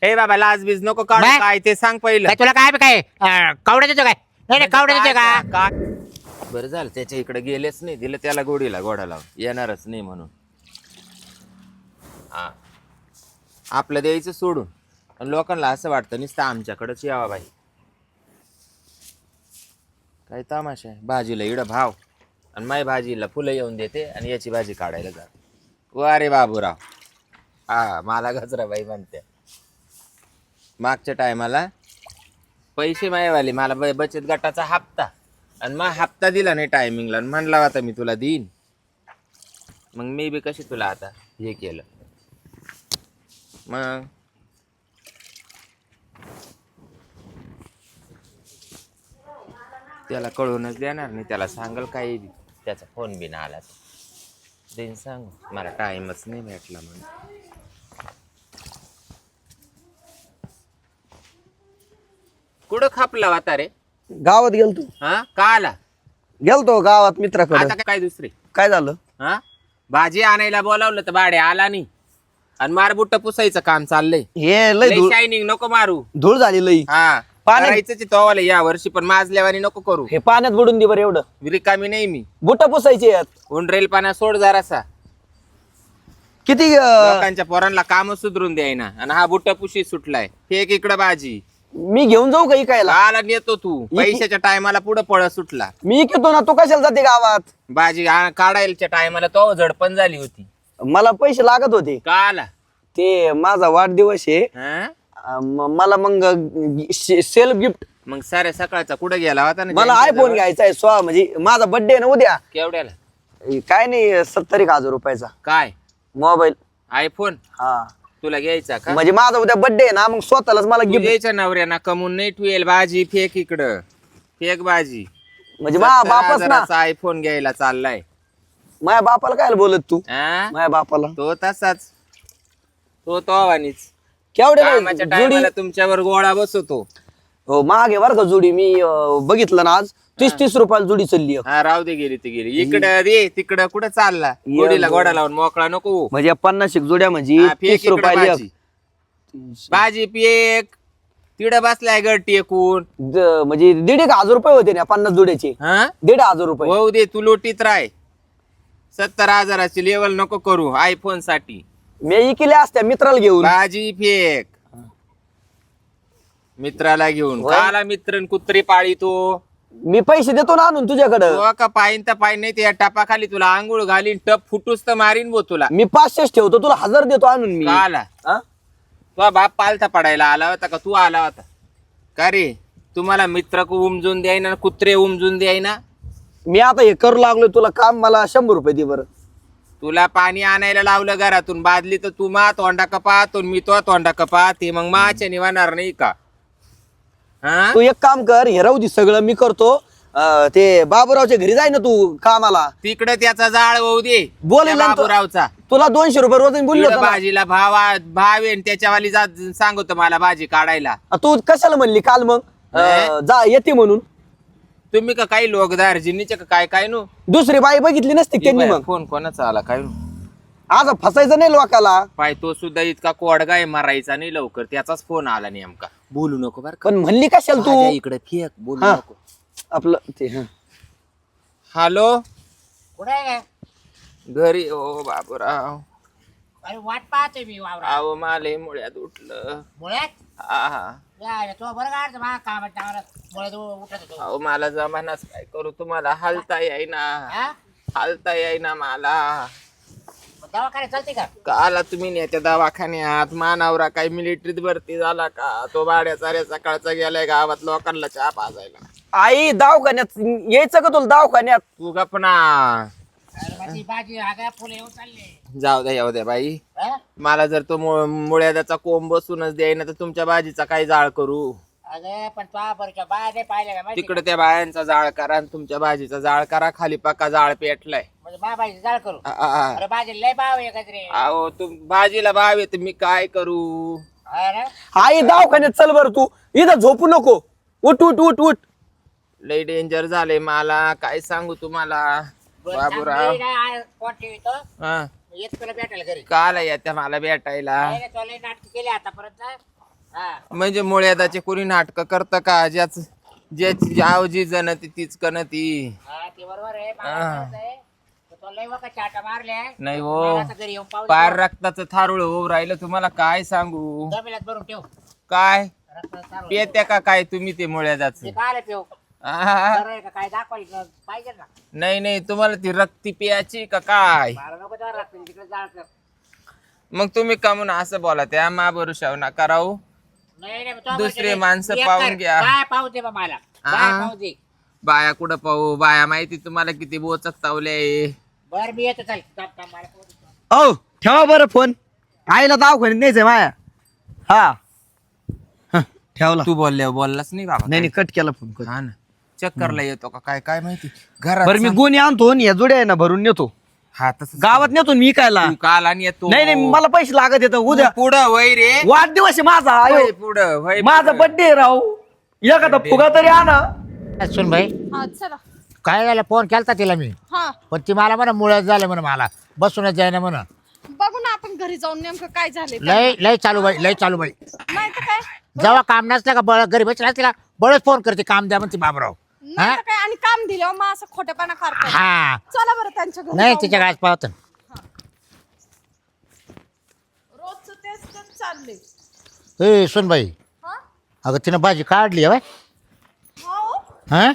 हे बाबा लाज बीज नको काढू. बाय. काय ते सांग पहिलं. काय तुला काय कावडा देतो काय? नाही कावडा देतो का? काय बरं झालं त्याच्या इकडे गेलेच नाही. दिलं त्याला घोडा लावून. येणारच नाही म्हणून. हा आपलं द्यायचं सोडून आणि लोकांना असं वाटतं नुसतं आमच्याकडेच यावा बाई. काय तमाशा आहे. भाजीला इडं भाव आणि माय भाजीला फुलं येऊन देते आणि याची भाजी काढायला जाते. वा रे बाबूराव. हा मला गजराबाई म्हणते. मागच्या टायमाला पैसे मायवाले मला बचत गटाचा हप्ता आणि मग हप्ता दिला नाही टायमिंगला. म्हणला होता मी तुला देईन. मग मी बी कशी तुला आता हे केलं. मग त्याला कळूनच देणार नाही. त्याला सांगल काही त्याचा फोन बी ना आला देईन सांग. मला टाइमच नाही भेटला म्हणून. कुठं खापला होता रे? गावात गेलतो. हा का आला? गेलतो गावात मित्राकडे. आता काय दुसरे काय झालं? हा भाजी आणायला बोलावलं तर भाडे आला नाही आणि मारबुट्ट पुसायचं काम चाललंय. हे लय धूळ शायनिंग नको मारू. धूळ झाली लई. हा पाण्यात- करायचंच तोवाला या वर्षी पण माजल्यावानी नको करू. हे पाण्यात बुडून दे बरं एवढं. रिकामी नाही मी. बुट पुसायचे आहेत. उंडरेल पाना सोड जरासा. किती लोकांच्या पोरांना काम सुधरून द्यायना आणि हा बुट्ट पुशी सुटलाय. फेक इकडं भाजी. मी घेऊन जाऊ का इकायला? आला नेतो तू. पैशाच्या टायमाला पुढं पळ सुटला. मी इकतो ना, तू कशाला जाते गावात? भाजी काढायच्या टायमाला तो झडपण झाली होती. मला पैसे लागत होते. का आला? ते माझा वाढदिवस आहे. हा? मला मग सेल्फ गिफ्ट. मग साऱ्या सकाळचा कुठं गेला होता ना? मला आयफोन घ्यायचा आहे. म्हणजे माझा बर्थडे ना उद्या. केवढ्याला? काय नाही 70,000 रुपयाचा काय मोबाईल. आयफोन हा तुला घ्यायचा का? म्हणजे माझा उद्या बर्थडे आहे ना, मग स्वतःलाच मला तू गिफ्ट. द्यायच्या नवऱ्याना कमवून नाही ठेवेल. भाजी फेक इकडं. फेक भाजी. म्हणजे माझ्या बापच ना. आयफोन घ्यायला चाललाय. माझ्या बापाला काय बोलत तू? हा? माझ्या बापाला तो तसाच. तो आवानीच केवढ्या कामाच्या जुडी. टायमाला तुमच्यावर गोळा बसवतो. हो महाग आहे बरं का जुडी. मी बघितलं ना आज 30 रुपयाला जुडी चालली आहे. हा राहू दे. गेली ती गेली. इकडं रे तिकडं कुठं चालला? गोडीला गोडा लावून मोकळा नको. म्हणजे 50 जुड्या म्हणजे हा, फेक 30 इकडं रुपयाला भाजी. भाजी पेक तिड बसलाय गट्टी एकूण. म्हणजे 1,500 रुपये होते ना 50 जुड्याचे. हा 1,500 रुपये. होऊ दे. तू लोटीत राय. 70,000ची लेवल नको करू आयफोन साठी. मी इकल्या असत्या मित्राला घेऊन. भाजी फेक मित्राला घेऊन. काला मित्र कुत्री पाळी तो. मी पैसे देतो ना आणून तुझ्याकडं. तो का पाईन तर पाईन नाही. त्या टपाखाली तुला आंघोळ घालीन. टप फुटूस तर मारीन बो तुला. मी 500 ठेवतो, तुला 1000 देतो आणून मी. काला हा? तो बाप पालथा पडायला आला होता का? तू आला होता का रे? तुम्हाला मित्र उमजून द्यायना कुत्रे उमजून द्यायना. मी आता हे करू लागलो तुला काम. मला 100 रुपये दे बरं. तुला पाणी आणायला लावलं घरातून बादली तर तू मा तोंडा कपात मी तो तोंडा कपात. ते मग माच्या निवाणार नाही का? हा तू एक काम कर, हे राहू दे सगळं मी करतो. ते बाबूरावच्या घरी जाय ना तू कामाला. तिकडे त्याचा जाळ होऊ दे. बोलेल त्या ना तो. बाबूरावचा. तुला 200 रुपये रोज बोललो तिकडं होतो ना. भाजीला भावेन त्याच्यावाली सांगतो मला भाजी काढायला. तू कशाला म्हणली काल मग जा येते म्हणून? तुम्ही का काही लोक दार्जिनीचे का काय काय नो? दुसरी बाई बघितली नसती त्यांनी मग. फोन कोणाचा आला काय नो? आज फसायचं नाही लोकाला. पाय तो सुद्धा इतका कोडगा आहे मारायचा नाही लवकर. त्याचाच फोन आला नेमका. बोलू नको बरं का? पण म्हणली कशाला तू? भाज्या इकडे फेक. बोलू हा. नको. आपलं ते हॅलो कुठे आहे? घरी. ओ बाबूराव. अरे वाट पाहते मी वावरा. अहो माले मुळ्यात उठलं. मुळ्यात हा तो बरं काढतो मा कामात टांगला मुळ्यात उठत होतो. अहो मला जमानाच काय करू. तुम्हाला हालता येईना. हा? हालता येईना मला. मग दवाखान्यात चालते का? काला तुम्ही नेत्या दवाखान्यात. मानावरा काही मिलिटरीत भरती झाला का? तो भाड्याचा रे सकाळचा गेलाय गावात लोकांना चहा पाजायला. आई दवाखान्यात यायचं का तुला दवाखान्यात? तू गपना. अरे माझी भाजी आगा फुले येऊन चालले. जाऊ द्या येऊ द्या बाई. हा? मला जर तो मुळ्याचा कोंब बसूनच द्यायना तर तुमच्या भाजीचा काय जाळ करू? अगं पण तो बरच्या बाया नाही पाहिल्या का माहिती का? तिकडे त्या बायांचा जाळ करा आणि तुमच्या भाजीचा जाळ करा. खाली पक्का जाळ पेटलाय. म्हणजे मा भाजी जाळ करू. आ. अरे भाजी लय भाव आहे गजरे. अहो तुम भाजीला भाव येत मी काय करू? अरे आई दवाखान्यात चल बर. तू इथं झोपू नको. उठ उठ उठ उठ. लय डेंजर झाले मला. काय सांगू तुम्हाला बाबूराव. कोण ठेवतो हा येत तुला भेटायला घरी. काल येत्या मला भेटायला. नाटक केले आतापर्यंत. हा म्हणजे मुळ्यादाचे कोणी नाटक करतं का ज्याची आवजी जनती तीच कणती. हा, ते बरोबर आहे मला कळत आहे. तर तो लय वका चाटा मारल्या नाही मला हो, आता घरी येऊन पाहू पार रक्ताचं थारुळ होऊ राहिलं तुम्हाला काय सांगू. जमिलात भरून ठेव काय रक्त सारवं. पेत्या का काय तुम्ही ते मुळ्यादाचं. ते काय ठेव आहा. बरं आहे का काय दाखवायला पाहिजे ना. नाही नाही, तुम्हाला ती रक्ती पियाची का काय. मला नको तेव्हा रक्त तिकडे जाळ कर. मग तुम्ही का म्हणून असं बोला त्या मा भरोशावर नका राहू. नाही नाही, तो दुसरे म्हणजे माणसं एक पाहून कर. घ्या. बाया पाहू दे बा मला बाया पाहू दे. बाया कुठं पाहू, बाया माहिती तुम्हाला किती बोचक तावले. बर मी येतो चल थांब, थांब, मला पाहू दे. औ ठेवा बरं फोन. आईला दवाखान्यात न्यायचंय माया. हा हं, ठेवला. तू बोललास नाही बाबा. नाही नाही, कट केला फोन. कट. हा ना, चक्करला येतो का काय काय माहिती. घरात बरं मी सांग. गोणी आणतो आणि या जोड्या आहे ना भरून नेतो. हा तसं गावात नेतो मी कायला. तू काल आणि येतो. नाही नाही, मला पैसे लागत येतं उद्या. पुढं वय रे. वाढदिवस आहे माझा. आयो. वय पुढं वय माझा पुढं. बर्थडे राहू. एखादा फुगा तरी आणा. सुन भाई हा चला. काय झालं फोन केलता तिला मी हा पण ती मला म्हणा मुळ्यात झालं म्हणा मला बसूनच जाईना म्हणा. बघू ना आपण घरी जाऊन नेमकं काय झाले लय लय चालू बाई लय चालू बाई. नाही तर काय. जेव्हा काम नसलं का बळ घरी बसला तिला बळच फोन करते काम द्या म्हणते बाबराव. नाही तर काय. आणि काम दिलं मग असं खोटेपणा करतो. हा चला बरं त्यांच्या घरी नाही जाऊ. तिच्या गायच पाहत. रोजचं तेच चाललंय. ए सुन बाई हा अगं तिनं भाजी काढली आहे हो हा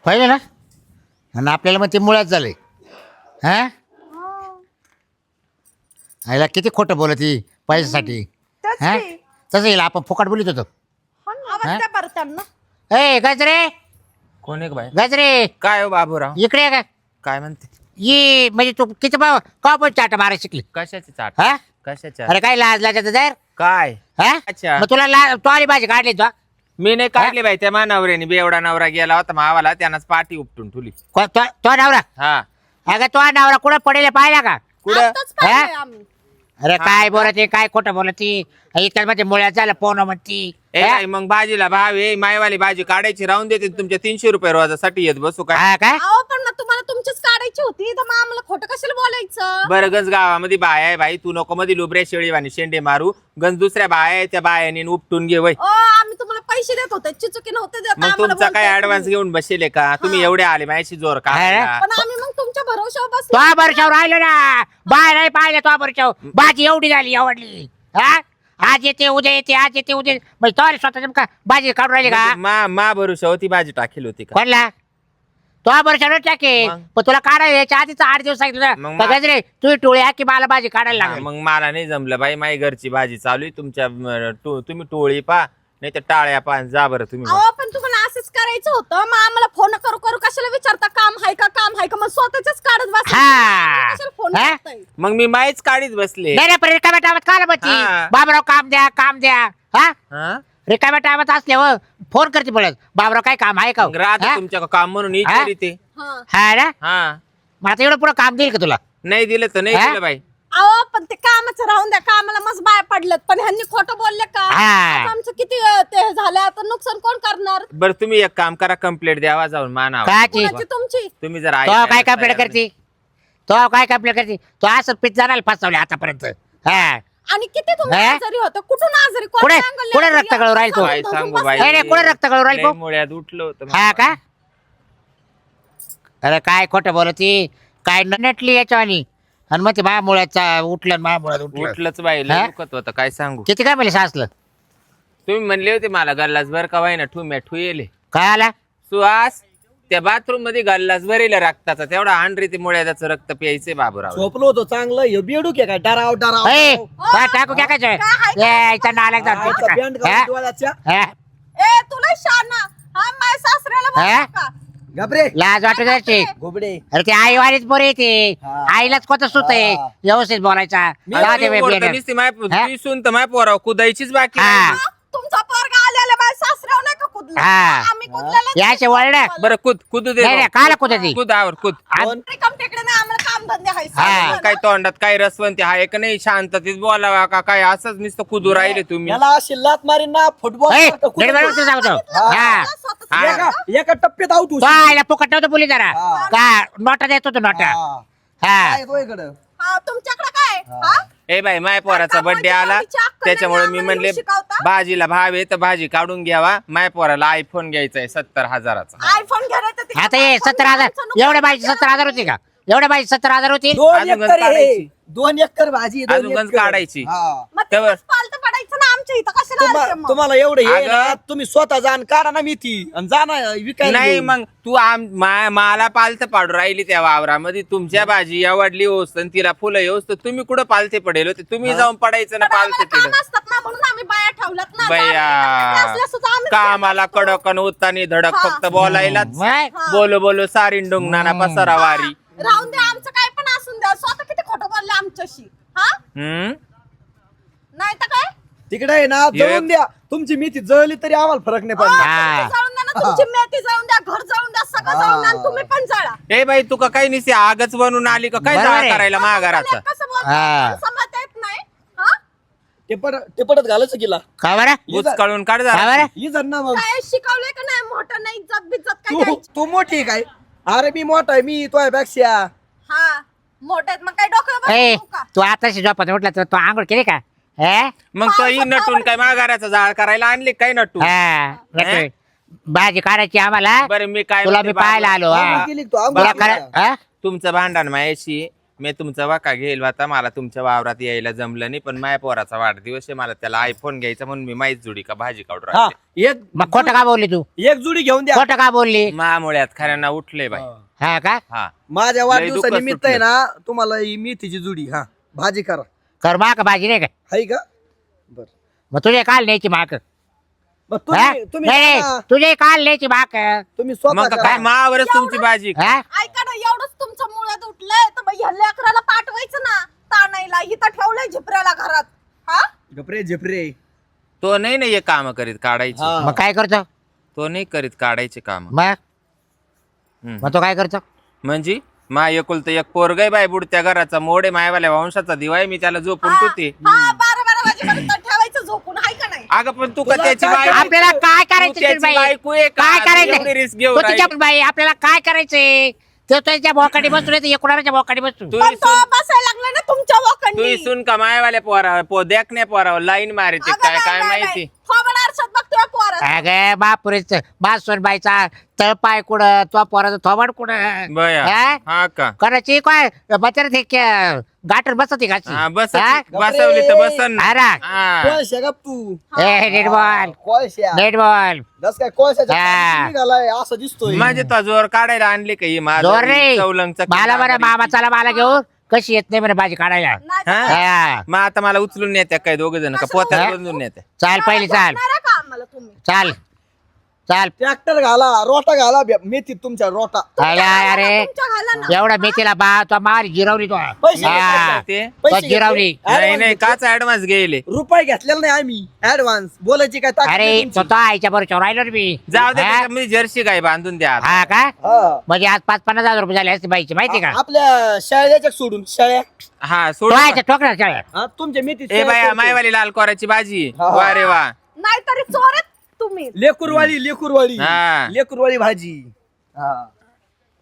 पाहिजे ना आणि आपल्याला मग ते मुळ्यात झाले. हा हा. आईला किती खोटं बोलत ही पैशासाठी. तेच हा की. तसं येईल आपण फुकट बोलित होतो. हा ना. आवाज द्या बरं त्यांना. ए गजरे कोण एक बाई. गजरे काय हो बाबूराव, इकडे ये का काय म्हणते. ये म्हणजे तू किती भाव का पण चाटा मारायला शिकली. कशाची चाट. हा कशाच्या अरे काय लाज लाजायचं जर काय. हा अच्छा. मग तुला तू आली भाजी काढली तू मी नाही काढली बाई, त्या मानावऱ्याने बेवडा नवरा गेला होता मावाला, त्यानंच पाठी उपटून ठुली. तो नवरा हा अगं तो नवरा कुठं पडेल पाहिला का. कुठं. आत्ताच पाहिलंय आम्ही. अरे काय बोलत काय खोटं बोलती इतक्यात मध्ये मुळ्यात झालं पोन म्हणती. ए हा? बाई, मग भाजीला भाव आहे, मायवाली भाजी काढायची राहून देते तुमच्या 300 रुपये रोजासाठी येत बसू काय. हा काय अहो पण मग तुम्हाला तुमचीच काढायची होती तर मग आम्हाला खोटं कशाला बोलायचं. बरं गंज गावामध्ये बाय आहे बाई, तू नको मध्ये लुबऱ्या शेळीवाणी शेंडे मारू. गंज दुसऱ्या बाय आहे, त्या बायाने उपटून घे वय. ओ आम्ही तुम्हाला पैसे देत होते चिचुकी नव्हते देत. मग आम्हाला तुमचा काय बोलताय ऍडव्हान्स तुम्ही. घेऊन बसेले का तुम्ही. एवढे आले माझ्याशी जोर का. हा? पण आम्ही मग तुमच्या भरोशावर तो बसलो. बरशावर राहिलो ना बाय नाही पाहिलं तो बरशावर भाजी एवढी झाली आवडली. हा आज येते उद्या येते आज येते उद्या म्हणजे तो स्वतः नेमका भाजी काढून राहिली का. मा भरोशा होती भाजी टाकेल होती का. कोणला तो बरशावर टाके मग? पण तुला काढायला याच्या आधीच 8 दिवस सांगितलं मग ना गजरे तुझी टोळी की मला भाजी काढायला हा, लागेल. मग मला नाही जमलं बाई, माझी घरची भाजी चालू आहे. तुमच्या तुम्ही टोळी पा नाही तर टाळ्या पा, जा बरं तुम्ही. अहो पण तुम्हाला असंच करायचं होतं मग आम्हाला फोन करू करू कशाला विचारता काम आहे का मग स्वतःच काढत बस. हा. कशाला फोन हा? करताय. मग मी माहीच काढीत बसले. नाही नाही पण रिकाम्या टायमात काला बच्ची हा. बाबराव काम द्या हा हा? रिकाम्या टायमात असल्यावर फोन करते पडत बाबराव काय काम आहे का मग राहते हा? तुमच्या काम म्हणून विचारी ते. हा. हा ना हा मग आता एवढं पुढं काम देईल का तुला. नाही दिलं तर नाही हा? दिलं बाई. अहो पण ते कामाचं राहून द्या कामाला मस्त बाय पडलेत पण ह्यांनी खोटं बोलले का हा. आता आमचं किती ते झालं आता नुकसान कोण करणार. बरं तुम्ही एक काम करा, कंप्लेंट द्यावा जाऊन मानावा. काची कुणाची तुमची. तुम्ही जर तो काय कंप्लेंट करते तो असं पित जाणार फसवले आतापर्यंत. हा आणि किती तुम्ही हा? आजारी होता कुठून आजारी कोण कुठे- सांगले? कुठे रक्त गळू राहिलं तो? काय सांगू बाई. नाही, नाही, कुठं रक्त गळू राहिलं लय तो? मुळ्यात उठलं होतं. हा का अरे काय खोटं बोलती काय नटली याच्यावानी आणि मग ते महामुळ्याचा उठलं महामुळ्यात उठलं उठलंच बाई, लय हा? दुखत होतं काय सांगू. किती काय म्हणले सासलं तुम्ही म्हणले होते मला गल्लास भर का वाईना ठू येले काय आला सुहास त्या बाथरूम मध्ये गल्लास भरेल रक्ताचा तेवढा आणरी ते मुळ्याचं रक्त प्यायचे बाबूराव. झोपलो होतो चांगलं. हे बेडूक आहे काय डराव डराव ए, डराव. काय टाकू काय काय यायचा नालायक आईचा बँड घालून हा? डोळ्याच्या. हा? ए तुला शाना हा माझ्या सासऱ्याला हा? बोलतो का. घाबरे लाज वाटत जायची घोबडे. अरे ते आईवारीच बरं येते हा. आईलाच कोणतं सुत आहे हा. व्यवस्थित बोलायचा जाऊ दे बे, बेडं. हा? ती सून तर माय पोराव कुदायचीच बाकी हा. राहिली. हा? तुमचा पोरगा आलेला माझ्या सासऱ्यावर नाही का कुदला. हा. आम्ही कुदलेलं याचे वळण बरं कुदू दे नाही, नाही, भाऊ. काला कुदायची? कुद आवर कुद. कोण? रिकाम टेकडे नाही आम्हाला काम धंदे हा. आहे काय तोंडात काय रसवंती हा एक नाही शांततेत बोलावा का काय असंच नुसतं कुदू राहिले तुम्ही. याला अशी लात मारीन ना फुटबॉल ए, सारखं कुठं- नीट बरोबर सांगतो हा एका टप्प्यात आउट तो आईला फुकट नव्हतं बोली जरा हा. का नोटा देत होतो नोटा हा. हा काय तो इकडं हा तुमच्याकडे काय हा ए बाई माय पोराचा बर्थडे आला त्याच्यामुळे मी म्हणले भाजीला भाव आहे तर भाजी काढून घ्यावा माय पोराला आयफोन घ्यायचा आहे 70,000चा. आयफोन घ्यायला आता हे 17,000 एवढ्या बाईची 17,000 होती का? एवढ्या बाईची 17,000 होती. 2 अजून एकर आहे. काढायची. 2 एकर भाजी 2 अजून एकर. काढायची. हा. तेव्हा- पालत पडायचं ना आमच्या इथं कशाला आलते मग? तुम्हाला एवढं हे अगं- ना, तुम्ही स्वतः जाण काढा ना मेथी आणि जा ना विकायला नाही घेऊन. मग तू मला पालत पाडू राहिली त्या वावरामध्ये तुमच्या भाजी आवडली होस आणि तिला फुलं येऊस तर तुम्ही कुठं पालते पडेल होते तुम्ही जाऊन पडायचं ना पण पालते आम्हाला काम तिला असतात ना म्हणून आम्ही बाया ठेवल्यात ना बया असल्या सुद्धा आम्ही कामाला कडक आणि उत्तानी धडक हा. फक्त बोलायलाच मग बोलो बोलो सारीन डुंगणाना पसारा वारी राहून द्या आमचं काय पण असून द्या स्वतः किती खोटं बोलले आमच्याशी हा हम्म नाही तर काय तिकडे आहे ना जळून द्या तुमची मेथी जळली तरी आम्हाला फरक नाही पडणार हा. तुम्ही जळून द्या ना तुमची मेथी जळून द्या घर जळून द्या सगळं जळून द्या आणि तुम्ही पण जळा ए बाई तू का काही निसी आगच बनून आली का काय बरोबर जाळ आहे. करायला महागाराचा कसं हा. बोलतो समजता येत नाही हा ते पडत घालायचं गेला का बरं? बुच काढून काढ का जरा. बरं? ही जण ना मग काय शिकवलंय का नाही मोठं नाही इज्जत बिज्जत काय तू द्यायची? तू मोठी आहे काय अरे मी मोठा आहे मी तो पेक्षा हा मोठे आहेत, मग काय डोक्यावर ए बसू का तू आताशी झोपत म्हटलं तर तू आंघोळ केली का? हे? मग तो ही नटून काय महागाराचा जाळ करायला आणली काय नटू हा, नटू. भाजी काढायची आम्हाला बरं मी काय तुला म्हणते मी पाहायला आलो हा. आंघोळ केली का तू? आंघोळ तुला केली करा का? हा? तुमचं भांडण मायाशी मी तुमचा वाका घेईल आता मला तुमच्या वावरात यायला जमलं नाही पण माया पोराचा वाढदिवस आहे मला त्याला आयफोन घ्यायचा म्हणून मी माहीत जुडी का भाजी काढून हा राहिले एक मग खोटं का बोलली तू? एक जुडी घेऊन द्या खोटं का बोलली? महामुळ्यात खऱ्यांना उठले बाई हा का? हा माझ्या लय वाढदिवसानिमित्त दुःख आहे ना तुम्हाला ही मेथीची जुडी हा भाजी करा कर माक भाजी नाही का? हाय का बर मग तुझे काल न्यायची माक मग हा? तुम्ही नाही करा. नाही, तुझे काल न्यायची माक तुम्ही स्वतः मग करा. काय मावरच तुमची भाजी हा? ऐका ना एवढंच तुमचं मुळात उठलंय तर मग ह्या लेकराला पाठवायचं ना ताणायला इथं ठेवलंय झिपऱ्याला घरात हा गपरे झेपरे तो नाही ना हे काम करीत काढायची हा. मग काय करतो? तो नाही करीत काढायचे काम मग मग तो काय करतो? म्हणजे मा एकुलत एक पोरग बाय बुडत्या घराचा मोडे मायवाल्या वंशाचा दिवाय मी त्याला झोपून हा टुते हा, 12 वाजेपर्यंत ठेवायचं झोपून हाय का नाही अगं पण तू का तुला त्याची काय बायको- आपल्याला काय तू करायचं त्याची बाई? बायको आहे का? काय तू एवढी करायचं रिस्क घेऊ तो राहिली. तिच्या बाई आपल्याला काय करायचंय तो त्याच्या बोकाडी बसतो नाही एकुणाच्या बोकाडी बसतो तू पण तो बसायला लागला ना तुमच्या तू वखंडी इसून का मायवाल्या पोरावर देखण्या पोरावर लाईन मारते काय काय माहिती थोबड आरशात बघतोय पोरात अगं बापुरेच बासवर बाईचा तळपाय कुठं तो पोराचा थोबाड कुठं बया हा? हा का करायची काय बचार ते गाटर बसत घाची हा बस हा? बसवली तर बसन ना. अरे हा. कोळशा गप तू ए नेट बॉल कोळशा नेट बॉल जस काय कोळशाच्या हा. पाण्यात निघालाय असं दिसतोय म्हणजे तो जोर काढायला आणली का ही माझं जोर रे चौलंगचं मला बरं किल्ला मामा चला मला घेऊन कशी येत नाही म्हणे भाजी काढायला नाही तर हा? हा. मग आता मला उचलून नेत्या काय दोघ जण का पोत्यात हा? बांधून नेत्या चाल पहिली चाल झोपणार आहे का आम्हाला तुम्ही चाल चाल ट्रॅक्टर घाला रोटा घाला मेथीत तुमच्या रोटा अरे तुमच्या घाला ना एवढा मेथीला बा तो मार जिरवली तो पैसे हा. ते तो पैसे जिरवली घेतले. नाही नाही काच ऍडव्हान्स गेले रुपये घेतलेला नाही आम्ही ऍडव्हान्स बोलायची काय ताकद अरे नाही तो तुमची. तो आईच्या बरोबर राहिलो रे मी जाऊ दे हा? त्याच्यामध्ये जर्सी गाय बांधून द्या हा का हा. म्हणजे आज 5-50,000 रुपये झाले असते बाईची माहिती का आपल्या शाळेच्या सोडून शाळ्या हा तो सोड आईच्या ठोकणार शाळेत हा, तुमच्या मेथी ए बाया मायवाली लाल कोराची भाजी हा. वा रे वा नाहीतरी चोर आहेत तुम्ही लेकुरवाली हा. लेकुरवाली भाजी हा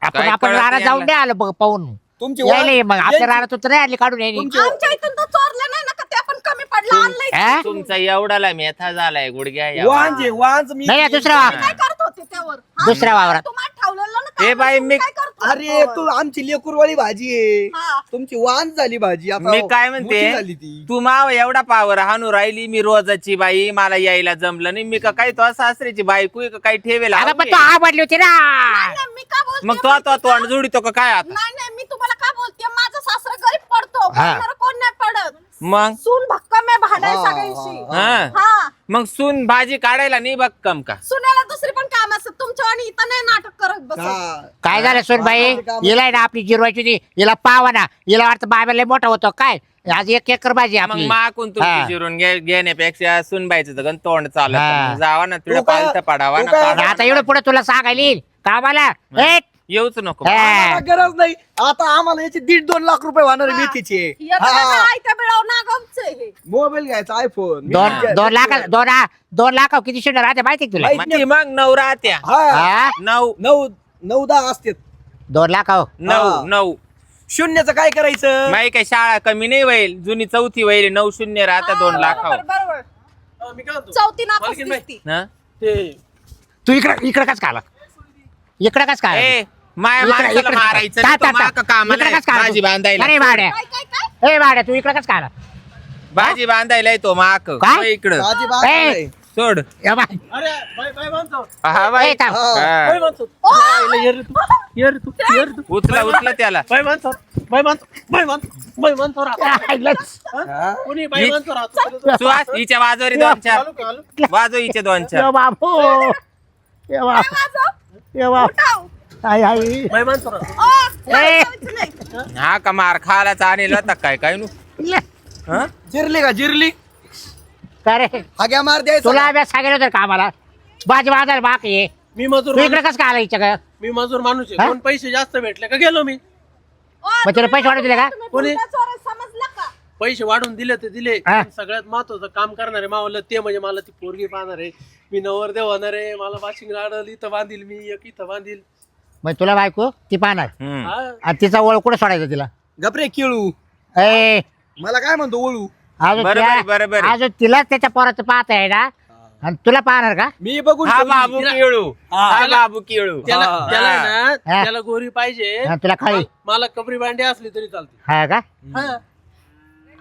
आपण काय आपण कळत राहण्यात नाही जाऊन यांना. नाही आलो बघ पाहून तुमची यायले मग आपल्या यांची- राहण्यात तर नाही आली काढून यायली आमच्या इथून तर चोरलं नाही ना का ते पण कमी पडलं आणलंय हा? तुमचा एवढाला मेथा झालाय गुडघ्या एवढा. वांज मी नाही दुसरा काय करत होते त्यावर हा? दुसऱ्या वावरात तुम्हाला ठेवलेलं ना ए त्यावर बाई, तुम्ही मी- काय करत होते अरे त्यावर? तू आमची लेकुरवाली भाजी आहे हा. तुमची वांज झाली भाजी आता मी काय मोठी म्हणते झाली ती तू माव एवढा पावर हाणू राहिली मी रोजाची बाई मला यायला जमलं नाही मी का काही तो सासरीची बायको आहे का काही ठेवेल अगं पण आवडे? तो आवडली होती ना नाही, नाही, मी का बोलते मग तो माहिती का? जोडीतो का काय आता नाही नाही मी तुम्हाला का बोलते माझा सासरा गरीब पडतो हा. बोलणारं कोण नाही पडत मग सून भक्कम आहे भांडाय हा, सगळ्यांशी हा हा मग सून भाजी काढायला नाही बघ कम का सुनेला दुसरी पण काम असत तुमच्या आणि इथं नाही नाटक करत बस हा. काय झालं सोन बाई कामाचं काम. हिला आहे ना आपली जिरवायची होती हिला पावा ना हिला वाटतं बाबाला मोठा होतो काय आज 1 एकर भाजी मग आपली माकून हा. तुमची चिरून घेण्यापेक्षा सुनबाईचं गण तोंड चालत हा. मग जावा ना तुला तू काय- पालत पडावा तू ना काय- काढा. आता एवढं पुढे तुला सांगायला येईल कामाला ए, येऊच नको हा. आम्हाला गरज नाही आता आम्हाला याचे 1.5-2 लाख रुपये होणार आहे मेथीचे आयत्या बिळाव नागवचं हे मोबाईल घ्यायचा आयफोन 2 लाख किती शिंड राहते माहिती का तुला म्हणजे मग नवरा त्या हा हा? 9 9-10 असते 2 लाख हो नऊ हा. 9 शून्याचं काय करायचं? माही काय शाळा कमी नाही होईल, जुनी 4थी होईल, 9-0 राहता 2 लाखावर. बरोबर मी काय म्हणतो चौथी नापास मालकीन बाई. दिसती. हं? ते तू इकडं कस का आला? इकडं कस काय ए माया माणसाला मारायचं नाही, तो मागं कामाला आहे, भाजी बांधायला. अरे भाड्या, काय काय काय ए भाड्या, तू इकडं कस काय आला? भाजी बांधायला येतो माक काय? इकडं भाजी बाग ए! आहे. सोड. ए बाय, अरे बाय बाय म्हणतो हा बाई ए, थांब. हा. बाय म्हणतो ये रे तू ये रे तू उचला त्याला. बाय म्हणतो बाय म्हणतो आईलाच. कोणी बाय म्हणतो राहतो सुहास हिच्या वाजवरी 2-4 चालू वाजव हिचे 2-4. ए बाबू, ए बाबू, माझं ए बाबू. उठाव. आई आई. बाय म्हणतो राहतो जायचं नाही. हा का मार खायला आणेल होता काय नु हं? जिरली का जिरली? का रे, हाग्या मार द्यायचा तुला ना. अभ्यास सांगेल होतं का आम्हाला? भाजी बाजायला बाक ये. मी मजूर तू इकडे माणूस- कस काय आला हिच्या काय? मी मजूर माणूस हा? आहे 2 पैसे जास्त भेटले का गेलो मी ओ, मग तिला पैसे वाढवून दिले का? तुम्ही कोणी? ढुंगा चोर समजलं का? पैसे वाढून दिले ते दिले हा? पण सगळ्यात महत्वाचं काम करणारे मावलं ते म्हणजे मला ती पोरगी पाहणार आहे, मी नवरदेव होणार आहे, मला वाशिंग लाडल इथं बांधील, मी एक इथं बांधील. मग तुला बायको ती पाहणार हम्म. हा? आणि तिचा ओळख कुठे सोडायचा तिला? गपरे किळू ए, मला काय म्हणतो ओळू? अजून बरोबर. अजून तिलाच त्याच्या पोराचं पाहत आहे ना, आणि तुला पाहणार का? मी बघून हा ठेवली. बाबू केळू, हा बाबू केळू. त्याला हा. त्याला आहे ना हा. त्याला गोरी पाहिजे, हा, तुला खाली मला कबरी भांडी असली तरी चालते. हा का? हा.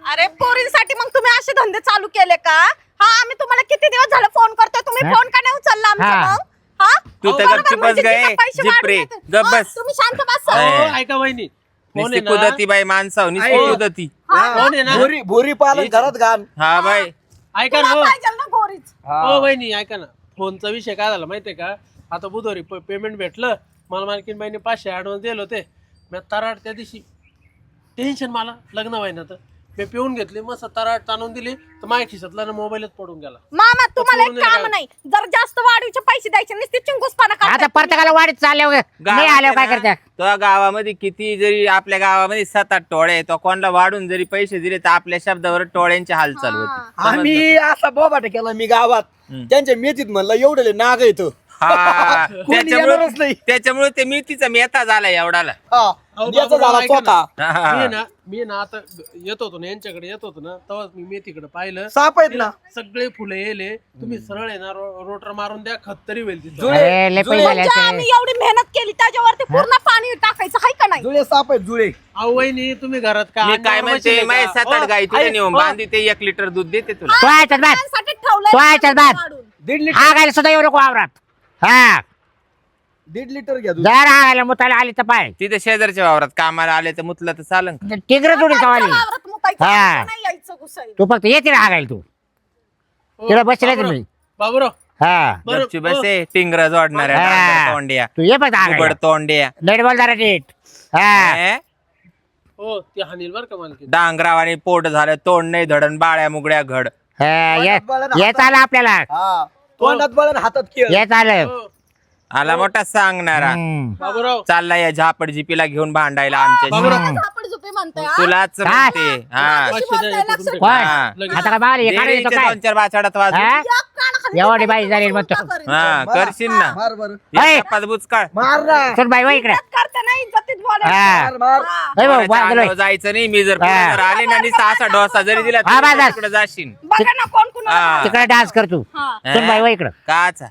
अरे पोरींसाठी मग तुम्ही असे धंदे चालू केले का? हा आम्ही तुम्हाला किती दिवस झाले फोन करतोय, तुम्ही हा? फोन का नाही उचलला आमचा हा. मग? हा? तू तर बरोबर, गपचूपच म्हणजे गए, तिचे पैसे जिपरे, वाढून देते. गप हा, बस. तुम्ही शांत बस. हा. अहो, ऐका वहिनी फोन नुसती आहे ना, कुदती बाई माणसाव नुसती आहे. कुदती. फोन आहे ना भोरी पालन घरात घाण. हा बाई ऐका तुला ना हो. पाहिजे ना गोरीच. हो वहिनी ऐका ना, फोनचा विषय काय झाला माहितीये का? आता बुधवारी पेमेंट भेटलं, मला मालकीन बाईने 500 ऍडव्हान्स दिले होते. मी तराट त्या दिवशी टेन्शन, मला लग्न व्हायना तर मी पिऊन घेतली, मस्त तराट ताणून दिली तर माझ्या खिशातला ना मोबाईलच पडून गेला. मामा तुम्हाला एक चोरून नाही काम काय. नाही, जर जास्त वाढीचे पैसे द्यायचे नसते चिंगूसपणा आता करताय. प्रत्येकाला वाढीत चालले नाही आल्यावर काय करते? तो गावामध्ये किती जरी आपल्या गावामध्ये 7-8 टोळे आहे, तो कोणाला वाढून जरी पैसे दिले तर आपल्या शब्दावर टोळ्यांची हालचाल होती. आम्ही असा बोबाटा केला मी गावात. त्यांच्या मेथीत म्हणलं एवढे नाग येतो. हा, कोणी येणारच नाही. त्याच्यामुळे ते मिरचीचा मेथा झाला एवढाला. अहो, याचा बाबूराव, झाला ऐका ना. स्वतः. मी ना आता येत होतो ना यांच्याकडे येत होतो ना, तेव्हा मी मेथीकडे पाहिलं, साप आहेत ना. सगळे फुले येले, तुम्ही सरळ आहे ना रोटर मारून द्या, खत तरी होईल तिथं. जुळे अरे, लय पैसे झाले म्हणजे असते. आम्ही एवढी मेहनत केली त्याच्यावरती पूर्ण पाणी टाकायचं हाय का नाही? जुळे साप आहेत जुळे. अहो वहिनी तुम्ही घरात का मी काय म्हणते माझे 7-8 गाई तुला नेऊन बांधी ते 1 लिटर दूध देते तुला. तो याच्यात बाद, त्यांसाठी ठेवलंय तो याच्यात बाद. वाढून. 1.5 लिटर हा गायला सुद्धा एवढं वावरात. हा, 1.5 लिटर घ्या दूध. जर हा गायला मुताला आली तर पाय तिथे शेजारच्या वावरात कामाला आले तर मुतला तर चालन का? टिगर जोडील त्यांच्या कवाली. वावरात मुतायचं, हा. आमचं नाही यायचं घुसायला. तू फक्त येते ना हा गायला तू. हो, तिला बसले बाबूराव, तुम्ही. बाबूराव हा, बरं, गपची बसे टिंगर जोडणाऱ्या हा. डांगर तोंड्या तू ये फक्त हा उघड गायला. तोंड्या. नेट बॉल जरा नीट. हा, हे? हो ते हानील बर का मालकीन. डांगरावाने पोट झालं, तोंड नाही धडण, बाळ्या मुगड्या घड. हा, ये चालं आपल्याला. हा तोंडात बळण हातात खेळ. ये चालं. हो, आला मोठा सांगणारा. हम्म. बाबूराव चालला या झापड जिपीला घेऊन भांडायला आमच्या बाबूराव. झापडझुपी म्हणताय, हा? तुलाच म्हणते. हा कशी बोलताय, लक्षात तुमच्या- कोण? हा. लगेच. आता काय बाहेर ये, काढायला येतो काय? 2-4 बाचाडात वाजू. हा? एक कानाखाली एवढी तिकडे बाई झाली उलटा म्हणतो. करीन. हा करशील ना. मार बर. ऐ. एक चपात बुचकाळ. मार ना. चल बाई वय इकडे. इज्जत करते नाही, इज्जतीत बोलायचं. हा. मार मार. हा. ए भाऊ, कोणाच्या बाजूला अंगावर वय. जायचं नाही. मी जर हा. पुण्यावर आले ना निस्ता असा डोसा जरी दिला हा, तर बाजार. तिकडे जाशील. बघा ना कोण कुणाला हा. मारतं. तिकडे डान्स कर तू. हा. चल बाई वय इकडं. काचा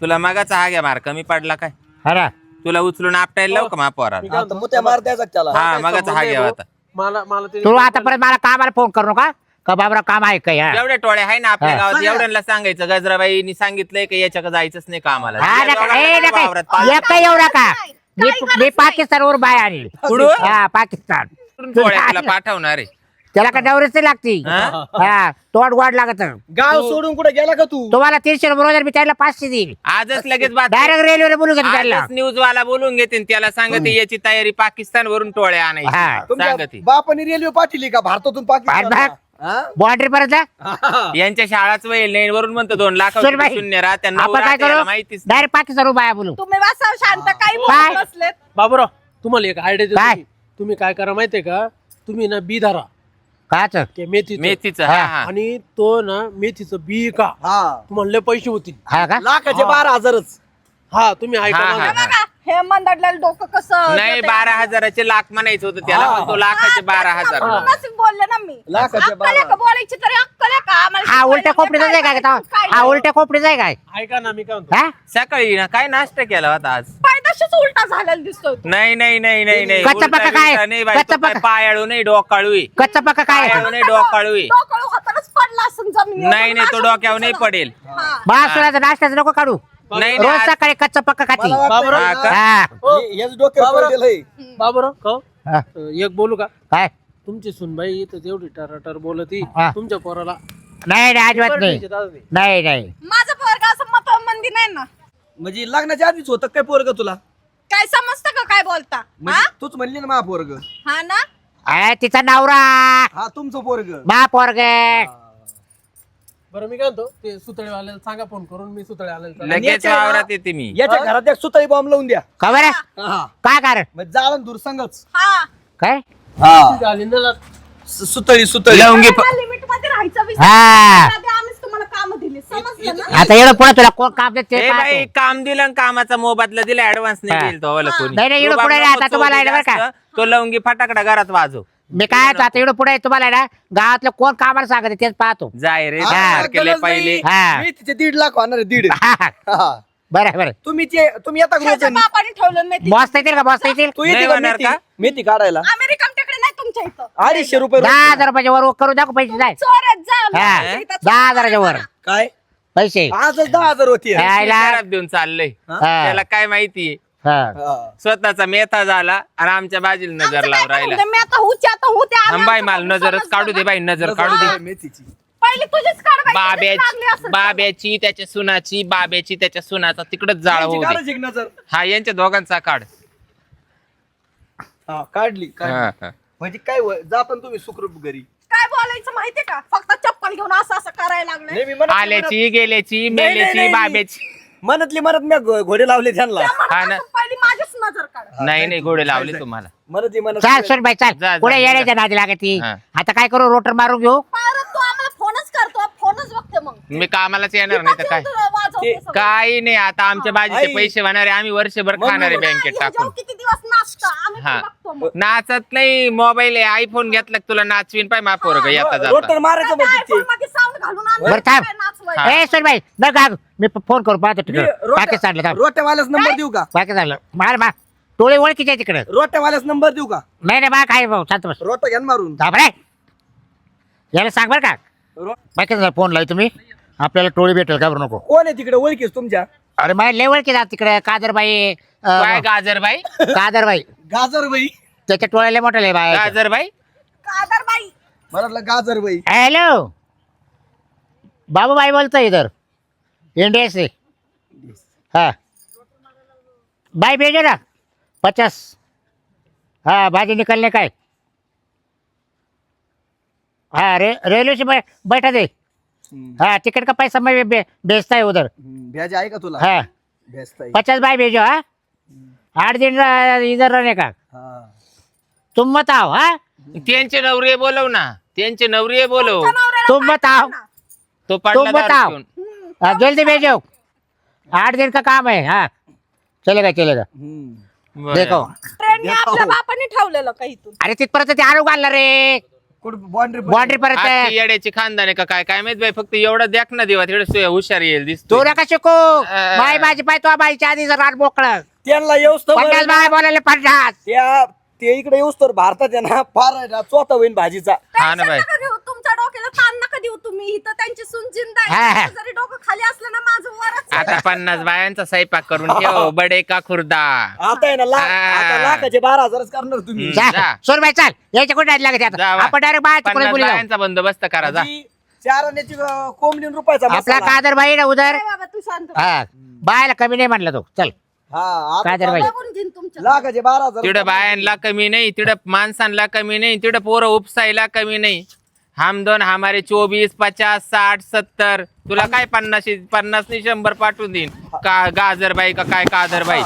तुला मगाचा हा घ्या मार कमी पडला काय? हा ना. तुला उचलून आपटायला लावू का मा पोराला? आता मुत्या मार द्यायचा का त्याला. हा मगाचा हा घ्या होता. मला मला ते तू आतापर्यंत मला कामाला फोन करू नका का बाबरा काम आहे काय? हा. एवढे टोळे आहे ना आपल्या हा. गावात, एवढ्यांना सांगायचं गजराबाईनी सांगितलंय की याच्याकडे जायचंच नाही कामाला. हा, या नका. ए, दोघांना नका. वावरात पाल- एक काही एवढा का? नाही, मी काही गरज मी नाही. पाकिस्तानवरून बाय आणील. कुठून? हा, पाकिस्तान. टोळ्या तुला पाठवणार आहे. त्याला का नवरीच लागती. हा? हा, तोड गोड लागत. गाव सोडून कुठे गेला का तू? तुम्हाला 300 बरोबर मी त्याला 500 देईल. आजच लगेच बात डायरेक्ट रेल्वेने बोलू घेतो त्याला. आजच न्यूज वाला बोलून घेते त्याला सांगते याची तयारी पाकिस्तान वरून टोळ्या हा. आणायची तुमच्या सांगते. बापाने रेल्वे पाठवली का भारतातून पाकिस्तान? बॉर्डर पर्यंत जा. यांच्या शाळाच वैल नाही वरून म्हणतो 2 लाख चल बाई. शून्य राहत त्यांना आपण काय करू? माहितीच नाही. डायरेक्ट पाकिस्तान बाया बोलू. तुम्ही बसा शांत, काही काय? बोलत बसलेत. बाबूराव तुम्हाला एक आयडिया देतो काय? मी. तुम्ही काय करा माहितीये का? तुम्ही ना बी धरा काच ते मेथीचं. मेथीचं हा. हा, हा. आणि तो ना मेथीचं बी का हा तुम्हाला लय पैसे होतील. हा का? लाखाचे 12,000च. हा तुम्ही ऐका हा, माझं. हा, हा. हे मंदाडलेलं डोकं कसं नाही 12,000चे लाख म्हणायचं होतं त्याला पण तो लाखाचे 12,000 म्हणूनच बोलले ना मी लाखाचे अक्कल आहे 12,000. का बोलायची तरी अक्कल आहे का आम्हाला हा उलट्या शिकवायला खोपडीचा आहे काय काय हा उलट्या खोपडीचा आहे काय ऐका ना मी काय म्हणतो हा सकाळी ना काय नाश्ता केला होता आज पायदाशीच उलटा झालेला दिसतोय तू. नाही नाही नाही नाही नाही कच्चा उलटा पक्का काय? बिलटा नाही बाई, कच्चा तो काय पक्का? पायाळू नाही डोकाळू आहे. कच्चा पक्का काय पायाळू नाही डोकाळू आहे. डोकं हातानच पडला असून जमिनीवर. नाही नाही तो डोक्यावर नाही पडेल हा. बासुराचा नाश्त्याचं नको काढू नाही रोज नाही, सकाळी कच्चा पक्का खाती मला वाटतं बाबूराव, हा ना, का? हा हेच डोक्यावर बाबूराव. पडलेलं आहे. बाबूराव का हा. एक बोलू का काय तुमची सुनबाई तर तेवढी टराटर बोलती हा. तुमच्या पोराला नाही नाही अजिबात बरं नाही ठीक आहे, दादा नाही. नाही नाही माझं पोरगा असं मत मंदी नाही ना म्हणजे लग्नाच्या आधीच होतं काय पोरग तुला काय समजतं का काय बोलता हा म्हणजे तूच म्हणली ना मा पोरग हा ना अरे तिचा नवरा हा तुमचं पोरग मा पोरग बरं मी काय म्हणतो ते सुतळे आलेला सांगा फोन करून मी सुतळे आलेला लगेच याच्या ना- वावरात येते मी याच्या घरात एक सुताई बॉम्ब लावून द्या खबर आहे हा काय कारण मग जाळण दूर संगच हा काय हा आली ना सुतळी सुतळी लवंगी लिमिट मध्ये राहायचं हा. आम्हीच तुम्हाला काम दिले समजलं ना आता एवढं पुढे तुला कोण काम देत ते ए बाई पाहतो. काम दिलं आणि कामाचा मोबदला दिला ऍडव्हान्स नाही हा. दिल तो वाला कोणी नाही, नाही, एवढं तो पुढे बाप नाही, नको आता तुम्हाला चोरी आहे ना बरं जास्त, तो लवंगी फटाकडा घरात वाजव मी काय तो आता एवढं पुढे तुम्हाला ना गावातलं कोण कामाला सांगत तेच पाहतो जाय रे हा, दार केले गरज नाही. पहिले हा. मी तिचे 1.5 लाख होणार आहे, 1.5 हा, हा. हा. बरं बरं तुम्ही येता त्याच्या का बापाने ठेवलं नाही बॉस येतील का बॉस येतील तू येते नाही का होणार मेथी? का? मेथी काढायला अमेरिकन तिकडे नाही तुमच्या इथं 250 रुपये रोज. 10,000 रुपयाच्या वर करू दाखव पैसे जाय चोर आहेत, जा हा. आमच्या इथं 10,000च्या वर काय पैसे आजच 10,000 होती यायला. घरात देऊन चाललंय हा. त्याला काय माहिती हा. स्वतःचा मेथा झाला आणि आमच्या बाजीला नजर आमचं लावून काय राहिला करू दे, मी आता हुची आता होते आम्ही थांबाय आमचं माल बघून नजरच समजलं काढू दे ना. बाई नजर काढू दे मेथीची पहिली तुझीच काढ बाई, तुझीच लागली असेल. बाब्याची त्याच्या सुनाची बाब्याची त्याच्या सुनाचा तिकडच जाळ त्यांची होऊ दे काढायची एक नजर हा यांच्या दोघांचा काढ हा काढली हा, हा. म्हणजे काय जाताना तुम्ही सुखरूप घरी काय बोलायचं माहितीये का फक्त चप्पल घेऊन असं असं करायला लागलंय नाही, मी म्हणत- आल्याची गेल्याची नाही, मेल्याची नाही. बाब्याची म्हणतली म्हणत मी घोडे लावले त्यांना त्या म्हणत हा ना. असून पहिली माझीच नजर काढ नाही नाही घोडे लावले तुम्हाला म्हणत चाल सोड बाई जा, चाल पुढे जा, येण्याच्या नादी लागती हा. आता काय करू रोटर मारून घेऊ परत तू आम्हाला फोनच करतो फोनच बघते मग मी कामालाच येणार नाही तर काय वाजवते सगळं. काही नाही आता आमच्या बाजीचे आई. पैसे होणारे आम्ही वर्षभर मग खाणारे मी- बँकेत हे टाकून जाऊ किती दिवस नाचता आम्ही हा. पण बघतो मग नाचत नाही मोबाईल आहे आयफोन घेतला की तुला नाचवीन पाय मापोर का येता जाता रोटर मारायचं म्हणजे ते. मध्ये साऊंड घालून आणलं बरं थांब काय नाचवायचं. ए सोड बाई न गाग मी फोन करू पाहतो मी तिकडे पाकिस्तान सांडलं थांब रोट्यावाल्याच नंबर देऊ का पाकिस्तान मार मा टोळे ओळखीचे आहे तिकडे रोट्यावाल्याच नंबर देऊ का नाही नाही बा काय भाऊ शांत बस रोटा घ्या ना मारून थांब रे याला सांग बरं का पाकिस्तान फोन लाव तुम्ही आपल्याला टोळी भेटेल का बरं नको कोण आहे तिकडे ओळखीस तुमच्या अरे माझ्या लेवल की जात तिकडे कादरबाई काय गाजरबाई कादरबाई गाजरबाई त्याच्या टोळ्याला मोठं लय बाय गाजरबाई कादरबाई मला वाटलं गाजरबाई हेलो बाबूबाई बोलतो इधर इंडिया से हाँ भाई भेजो ना 50 हाँ भाजी निकलने का है हाँ रेलवे से बैठा दे हाँ टिकट का पैसा मैं भेजता है उधर भ्याज आहे का तुला हाँ भेजताय 50 भाई भेजो हाँ 8 दिन इधर रहने का हा तुम मत आओ हाँ त्यांचे नवरे बोलव ना त्यांचे नवरे बोलव तुमच्या नवऱ्याला तुम काय बताओ ना? तो तुम पडला दारू बताओ पिऊन. हाँ, जल्दी भेजो 8 दिन का काम है हाँ चलेगा चलेगा हम्म. बरं. देखो ट्रेनने आपल्या बापाने ठेवलेलं का इथून अरे तिथपर्यंत ते आणू घालणार रे कुठं बाउंड्री बाउंड्री आज ती पर्यंत येड्याची खानदान आहे का काय काय माहित बाई फक्त एवढं देख ना देवा तेवढं हुशार येईल तू दिसतो नका शिकू बाई माझी पाय तो बाईच्या आधी जर रात मोकळं त्यांना येऊस तर 50 बाय बोलायला 50 त्या ते इकडे येऊस तर भारतात आहे ना फार आहे ना, चोथा होईन भाजीचा हा ना टेन्शन बाई नका घेऊ तुमच्या डोक्याला ताण नका देऊ तुम्ही इथं त्यांची सून जिंदा हा, हा. आहे जरी डोकं खाली असलं ना माझं वरच आहे. आता 50 बायांचा स्वयंपाक करून ठेव बडे का खुर्दा आता आहे ना आता लाखाचे 12,000च करणार तुम्ही जा. सोड बाई चाल याच्या कुठे लागत आता जावा. आपण डायरेक्ट बाय 50 बोली जाऊ. बायांचा बंदोबस्त करा जा म्हणजे 4 आण्याची कोंबडी रुपयाचा आपला मसाला. कादर बाई ना उधर काय बाबा तू शांत हा बायला कमी नाही म्हणला तो चल हा आता कादर बाई बघून घेईन तुमच्या लाखाचे 12,000 तिकडं बायांना कमी नाही तिकडं माणसांना कमी नाही तिकडं पोरं उपसायला कमी नाही हम दोन हमारे 24 50 60 70 तुला काय 50 नाही 100 पाठवून देईन का गाजरबाई का काय कादरबाई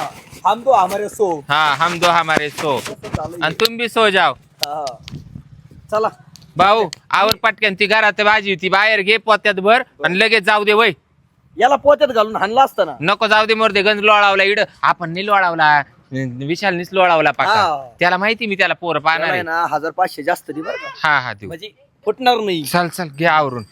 हम तो हमारे सो हा हम दो हमारे सो आणि तुम भी सो जाओ हा. चला भाऊ आवर पटकन ती घरात भाजी होती बाहेर घे पोत्यात भर आणि लगेच जाऊ दे वय याला पोत्यात घालून हाणला असतं ना. नको जाऊ दे मोरदे गंज लोळावला इड आपण नाही लोळावला विशालनीच लोळावला पाका हा. त्याला माहिती मी त्याला पोरं त्याला पाहणार आहे आहे. ना 1500 जास्त दे बरं का, हा हा देऊ म्हणजे फुटणार नाही. चल चल घे आवरून